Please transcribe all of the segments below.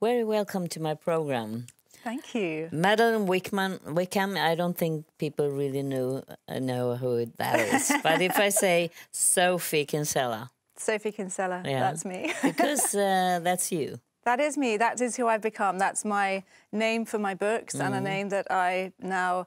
Very welcome to my program. Thank you. Malou Wickham, I don't think people really know who that is. But if I say Sophie Kinsella. Sophie Kinsella, yeah, that's me. Because that's you. That is me. That is who I've become. That's my name for my books and a name that I now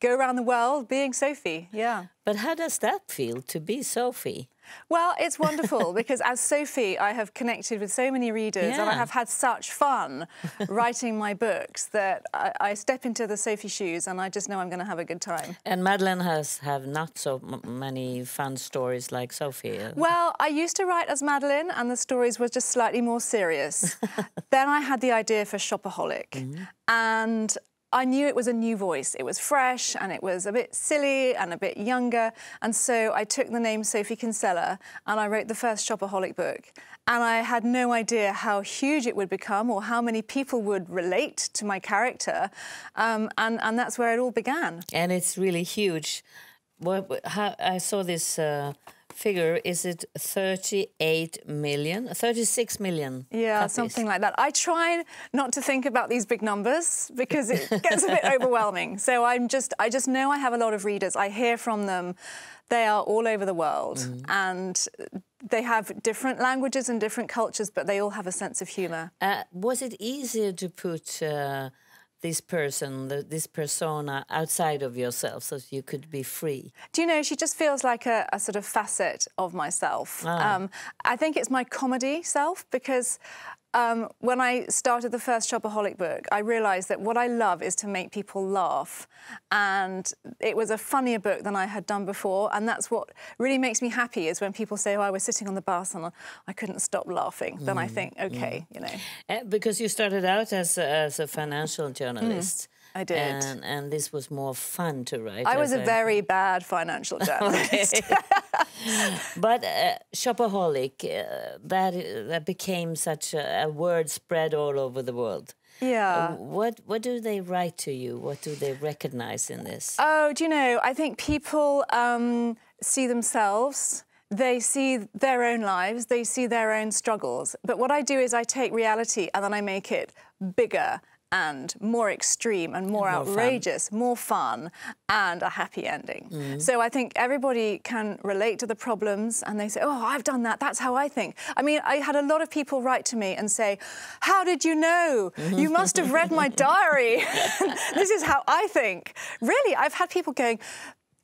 go around the world being Sophie, yeah. But how does that feel, to be Sophie? Well, it's wonderful because as Sophie, I have connected with so many readers and I have had such fun writing my books that I step into the Sophie shoes and I just know I'm going to have a good time. And Madeleine have not so many fun stories like Sophie. Well, I used to write as Madeleine and the stories were just slightly more serious. Then I had the idea for Shopaholic and I knew it was a new voice. It was fresh and it was a bit silly and a bit younger. And so I took the name Sophie Kinsella and I wrote the first Shopaholic book. And I had no idea how huge it would become or how many people would relate to my character. And that's where it all began. And it's really huge. I saw this figure, is it 36 million? Yeah, copies. Something like that. I try not to think about these big numbers because it gets a bit overwhelming. So I just know I have a lot of readers. I hear from them. They are all over the world and they have different languages and different cultures, but they all have a sense of humour. Was it easier to put this persona outside of yourself so you could be free? Do you know, she just feels like a sort of facet of myself. I think it's my comedy self because when I started the first Shopaholic book, I realised that what I love is to make people laugh. And it was a funnier book than I had done before. And that's what really makes me happy is when people say, oh, I was sitting on the bus and I couldn't stop laughing. Then I think, OK, you know. Because you started out as a financial journalist. I did. And this was more fun to write. I was a very bad financial journalist. But Shopaholic, that became such a word spread all over the world. Yeah. What do they write to you? What do they recognize in this? Oh, do you know, I think people see themselves. They see their own lives, they see their own struggles. But what I do is I take reality and then I make it bigger and more extreme and more outrageous, more fun, and a happy ending. So I think everybody can relate to the problems and they say, oh, I've done that, that's how I think. I mean, I had a lot of people write to me and say, how did you know? You must have read my diary. This is how I think. Really, I've had people going,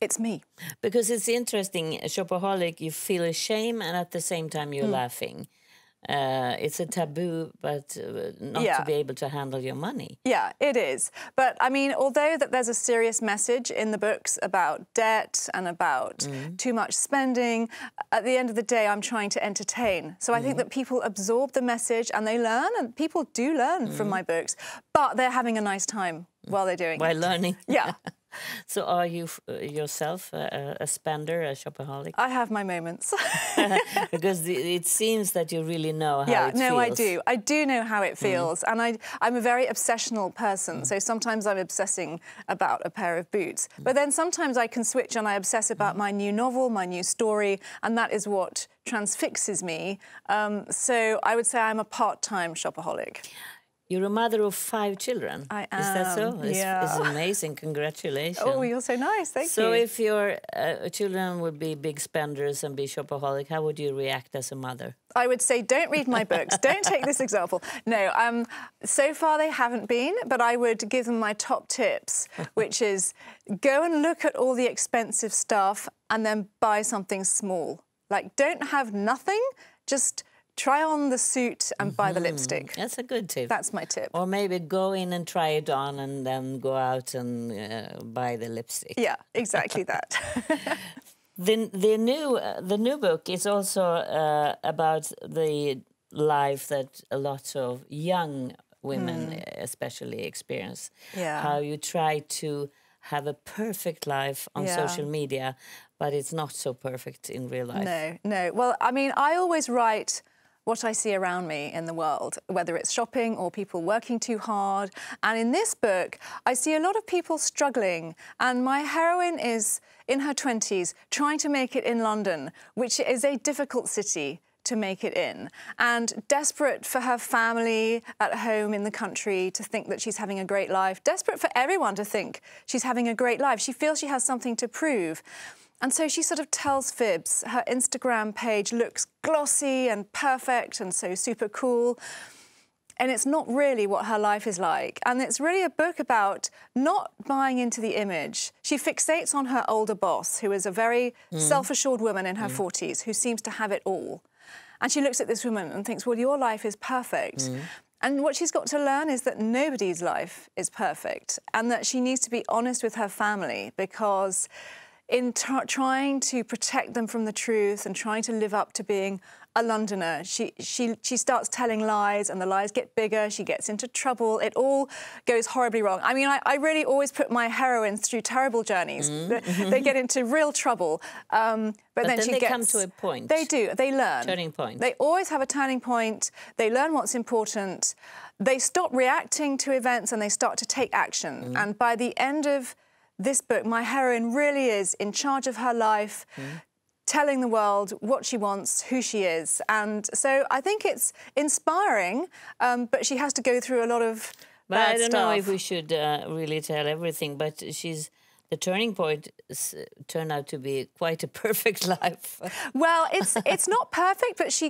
it's me. Because it's interesting, Shopaholic, you feel ashamed and at the same time you're laughing. It's a taboo, but not to be able to handle your money. Yeah, it is. But, I mean, although that there's a serious message in the books about debt and about too much spending, at the end of the day, I'm trying to entertain. So I think that people absorb the message and they learn, and people do learn from my books, but they're having a nice time while they're doing it. While learning. Yeah. So are you yourself a spender, a shopaholic? I have my moments. Because it seems that you really know how it feels. Yeah, no, I do. I do know how it feels. And I'm a very obsessional person. So sometimes I'm obsessing about a pair of boots. But then sometimes I can switch and I obsess about my new novel, my new story. And that is what transfixes me. So I would say I'm a part-time shopaholic. You're a mother of 5 children. I am. Is that so? It's amazing. Congratulations. Oh, you're so nice. Thank you. So if your children would be big spenders and be shopaholic, how would you react as a mother? I would say, don't read my books. Don't take this example. No, so far they haven't been, but I would give them my top tips, which is go and look at all the expensive stuff and then buy something small. Like, don't have nothing, just try on the suit and buy the lipstick. That's a good tip. That's my tip. Or maybe go in and try it on and then go out and buy the lipstick. Yeah, exactly that. The new book is also about the life that a lot of young women especially experience. Yeah. How you try to have a perfect life on social media, but it's not so perfect in real life. No, no. Well, I mean, I always write what I see around me in the world, whether it's shopping or people working too hard. And in this book, I see a lot of people struggling. And my heroine is in her 20s, trying to make it in London, which is a difficult city to make it in, and desperate for her family at home in the country to think that she's having a great life, desperate for everyone to think she's having a great life. She feels she has something to prove. And so she sort of tells fibs. Her Instagram page looks glossy and perfect and so super cool. And it's not really what her life is like. And it's really a book about not buying into the image. She fixates on her older boss, who is a very self-assured woman in her 40s, who seems to have it all. And she looks at this woman and thinks, well, your life is perfect. And what she's got to learn is that nobody's life is perfect, and that she needs to be honest with her family, because in trying to protect them from the truth and trying to live up to being a Londoner, she starts telling lies, and the lies get bigger. She gets into trouble. It all goes horribly wrong. I mean, I really always put my heroines through terrible journeys. They get into real trouble. But then they come to a point. They do. They learn. Turning point. They always have a turning point. They learn what's important. They stop reacting to events and they start to take action. And by the end of this book, my heroine really is in charge of her life, telling the world what she wants, who she is. And so I think it's inspiring, but she has to go through a lot of bad I don't stuff. know if we should really tell everything, but the turning point turned out to be quite a perfect life. Well, it's not perfect, but she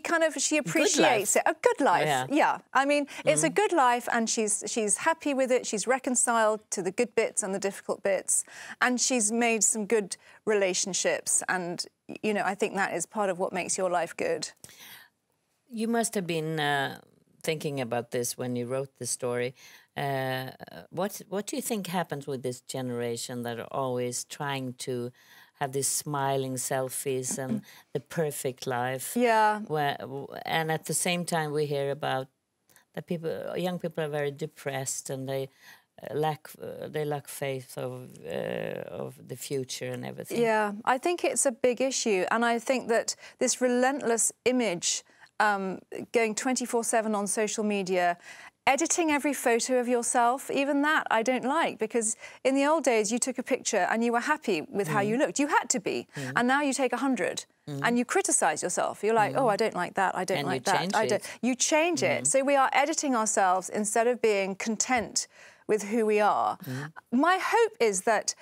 appreciates it. A good life, yeah. I mean, it's a good life, and she's happy with it. She's reconciled to the good bits and the difficult bits, and she's made some good relationships. And you know, I think that is part of what makes your life good. You must have been thinking about this when you wrote the story. What do you think happens with this generation that are always trying to have these smiling selfies and the perfect life? Yeah. And at the same time, we hear about that young people are very depressed, and they lack faith of the future and everything. Yeah, I think it's a big issue, and I think that this relentless image going 24/7 on social media, editing every photo of yourself, even that I don't like, because in the old days you took a picture and you were happy with how you looked. You had to be. And now you take 100 and you criticise yourself. You're like, oh, I don't like that, I don't like that. You change it. So we are editing ourselves instead of being content with who we are. My hope is that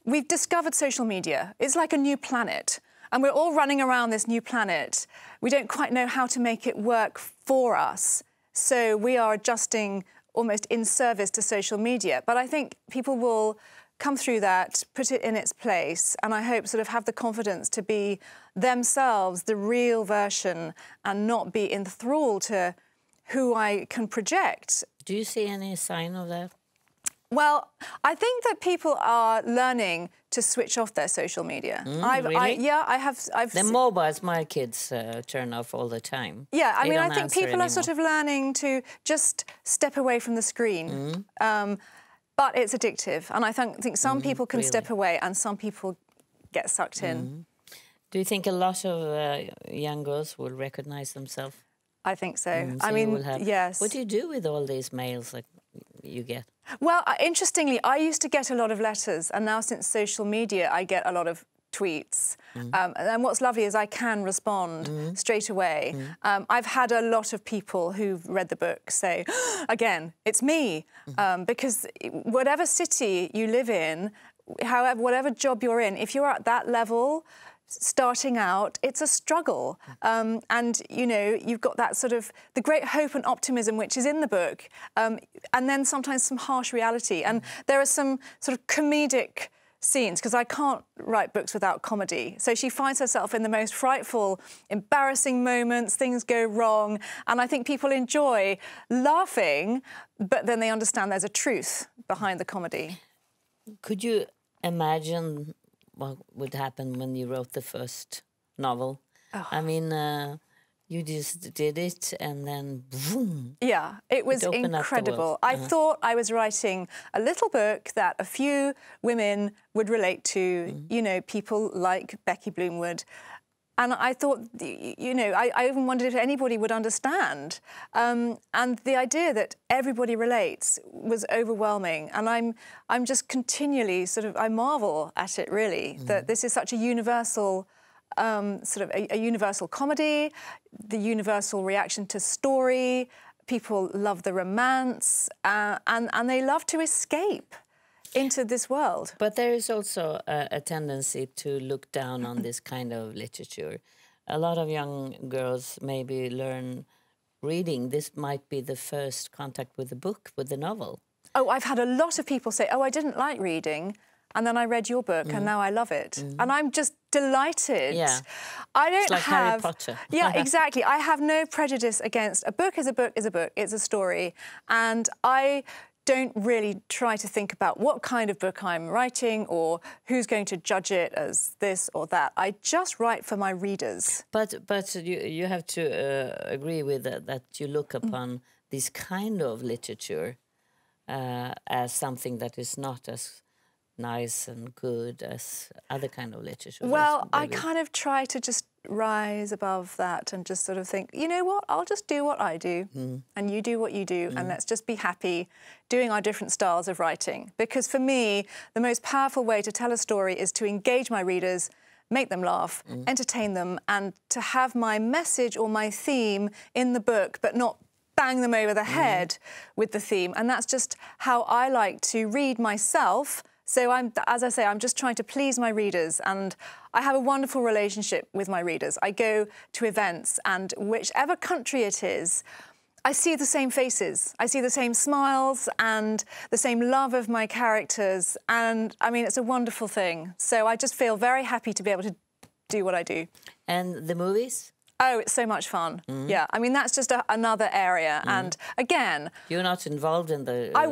we've discovered social media. It's like a new planet. And we're all running around this new planet. We don't quite know how to make it work for us. So we are adjusting almost in service to social media. But I think people will come through that, put it in its place, and I hope sort of have the confidence to be themselves, the real version, and not be enthralled to who I can project. Do you see any sign of that? Well, I think that people are learning to switch off their social media. Really? I've the mobiles my kids turn off all the time. Yeah, I mean, I think people are sort of learning to just step away from the screen. But it's addictive, and I think some people can step away and some people get sucked in. Do you think a lot of young girls will recognise themselves? I think so. So I mean, yes. What do you do with all these mails that you get? Well, interestingly, I used to get a lot of letters, and now since social media, I get a lot of tweets. And what's lovely is I can respond straight away. I've had a lot of people who've read the book say, again, it's me. Because whatever city you live in, however, whatever job you're in, if you're at that level, starting out, it's a struggle. And, you know, you've got that sort of the great hope and optimism which is in the book, and then sometimes some harsh reality. And there are some sort of comedic scenes, because I can't write books without comedy. So she finds herself in the most frightful, embarrassing moments, things go wrong, and I think people enjoy laughing, but then they understand there's a truth behind the comedy. Could you imagine what would happen when you wrote the first novel? I mean, you just did it and then boom. Yeah, it was incredible. I thought I was writing a little book that a few women would relate to, you know, people like Becky Bloom would. And I thought, you know, I even wondered if anybody would understand. And the idea that everybody relates was overwhelming. And I'm just continually I marvel at it, really, that this is such a universal sort of a universal comedy, the universal reaction to story. People love the romance, and they love to escape into this world. But there is also a tendency to look down on this kind of literature. A lot of young girls maybe learn reading. This might be the first contact with the book, with the novel. Oh, I've had a lot of people say, oh, I didn't like reading, and then I read your book, and now I love it. And I'm just delighted. Yeah. I don't it's like have... Harry Potter. Yeah, exactly. I have no prejudice against... A book is a book is a book. It's a story. And I don't really try to think about what kind of book I'm writing or who's going to judge it as this or that. I just write for my readers. But you have to agree with that you look upon this kind of literature as something that is not as nice and good as other kind of literature. Well, I kind of try to just rise above that and just sort of think, you know what, I'll just do what I do and you do what you do and let's just be happy doing our different styles of writing. Because for me, the most powerful way to tell a story is to engage my readers, make them laugh, entertain them, and to have my message or my theme in the book, but not bang them over the head with the theme. And that's just how I like to read myself. So as I say, I'm just trying to please my readers, and I have a wonderful relationship with my readers. I go to events, and whichever country it is, I see the same faces. I see the same smiles and the same love of my characters. And I mean, it's a wonderful thing. So I just feel very happy to be able to do what I do. And the movies? Oh, it's so much fun. Yeah, I mean, that's just another area. And again... You're not involved in the... I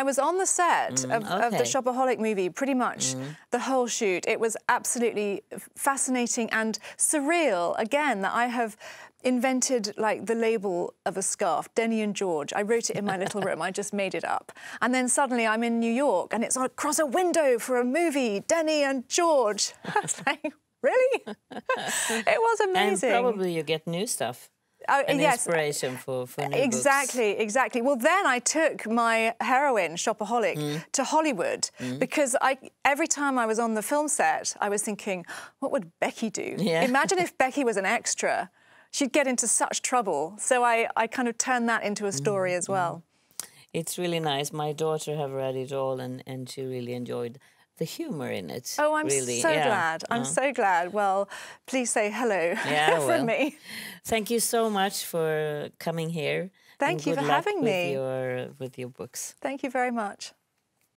was on the set of the Shopaholic movie, pretty much the whole shoot. It was absolutely fascinating and surreal, again, that I have invented, like, the label of a scarf, Denny and George. I wrote it in my little room. I just made it up. And then suddenly I'm in New York, and it's across a window for a movie, Denny and George. I was like... Really? It was amazing. And probably you get new stuff. And inspiration for new Exactly, books. Exactly. Well, then I took my heroine, Shopaholic, to Hollywood because every time I was on the film set, I was thinking, what would Becky do? Yeah. Imagine if Becky was an extra. She'd get into such trouble. So I kind of turned that into a story as well. It's really nice. My daughter have read it all, and she really enjoyed the humor in it. Oh, I'm so glad. I'm so glad. Well, please say hello from me. Thank you so much for coming here. Thank you for having me. With your books. Thank you very much.